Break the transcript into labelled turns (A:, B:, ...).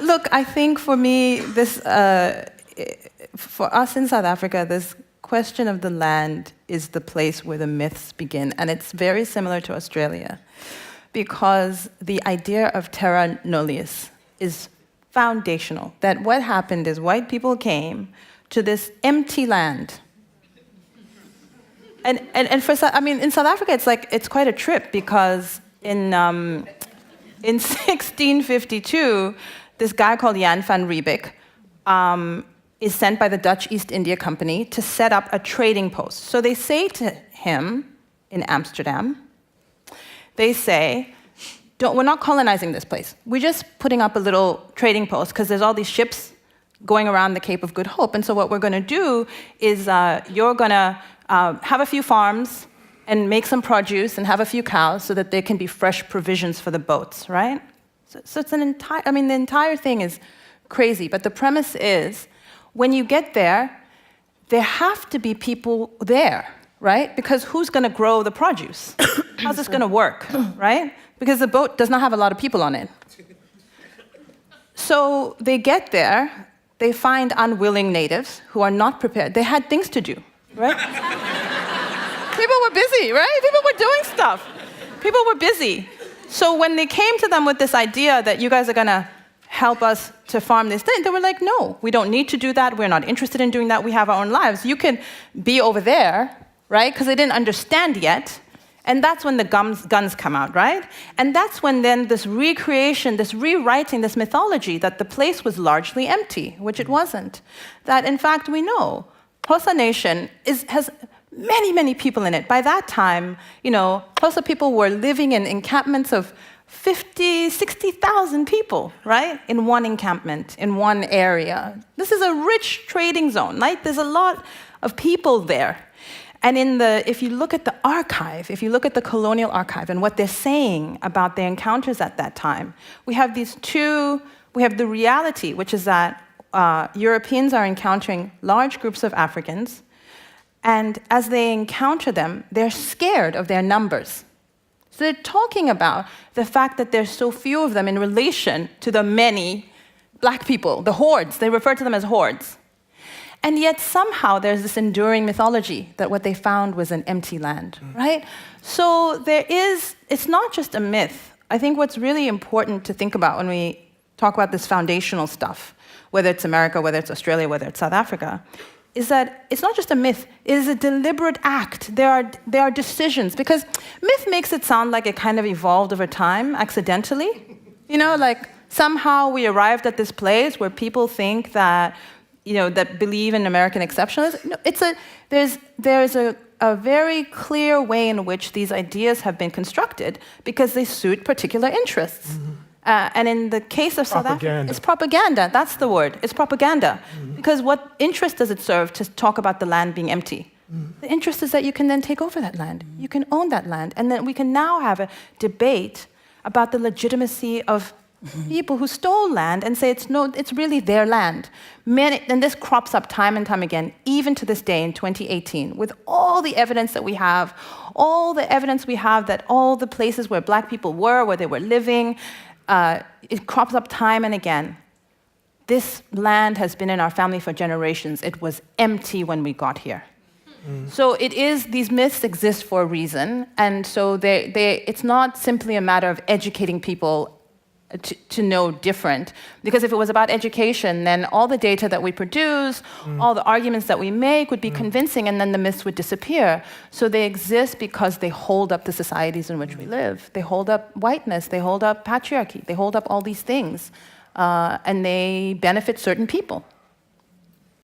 A: Look, I think for me, for us in South Africa, this question of the land is the place where the myths begin. And it's very similar to Australia, because the idea of terra nullius is foundational. That what happened is white people came to this empty land. And in South Africa, it's quite a trip, because in 1652, this guy called Jan van Riebeeck is sent by the Dutch East India Company to set up a trading post. So they say to him in Amsterdam, they say, we're not colonizing this place. We're just putting up a little trading post because there's all these ships going around the Cape of Good Hope. And so what we're going to do is you're going to have a few farms and make some produce and have a few cows so that there can be fresh provisions for the boats, right? So it's the entire thing is crazy. But the premise is, when you get there have to be people there, right? Because who's going to grow the produce? How's this going to work, right? Because the boat does not have a lot of people on it. So they get there, they find unwilling natives who are not prepared. They had things to do, right? People were busy, right? People were doing stuff. People were busy. So when they came to them with this idea that you guys are going to help us to farm this thing, they were like, no, we don't need to do that. We're not interested in doing that. We have our own lives. You can be over there, right? Because they didn't understand yet. And that's when the guns come out, right? And that's when then this recreation, this rewriting, this mythology that the place was largely empty, which it wasn't. That, in fact, we know Xhosa Nation has many, many people in it. By that time, Xhosa people were living in encampments of 50, 60,000 people, right? In one encampment, in one area. This is a rich trading zone, right? There's a lot of people there. And if you look at the archive, if you look at the colonial archive and what they're saying about their encounters at that time, we have the reality, which is that Europeans are encountering large groups of Africans, and as they encounter them, they're scared of their numbers. So they're talking about the fact that there's so few of them in relation to the many black people, the hordes. They refer to them as hordes. And yet somehow there's this enduring mythology that what they found was an empty land, right? So it's not just a myth. I think what's really important to think about when we talk about this foundational stuff, whether it's America, whether it's Australia, whether it's South Africa, is that it's not just a myth, it is a deliberate act. There are decisions, because myth makes it sound like it kind of evolved over time, accidentally. Like somehow we arrived at this place where people think that, that believe in American exceptionalism. No, there's a very clear way in which these ideas have been constructed because they suit particular interests. Mm-hmm. And in the case of South Africa, it's propaganda. That's the word. It's propaganda. Mm-hmm. Because what interest does it serve to talk about the land being empty? Mm-hmm. The interest is that you can then take over that land. Mm-hmm. You can own that land. And then we can now have a debate about the legitimacy of people who stole land and say it's really their land. And this crops up time and time again, even to this day in 2018, with all the evidence that we have, that all the places where black people were, where they were living, it crops up time and again. This land has been in our family for generations. It was empty when we got here. So these myths exist for a reason, and so it's not simply a matter of educating people to know different. Because if it was about education, then all the data that we produce, all the arguments that we make would be convincing, and then the myths would disappear. So they exist because they hold up the societies in which we live. They hold up whiteness, they hold up patriarchy, they hold up all these things, and they benefit certain people.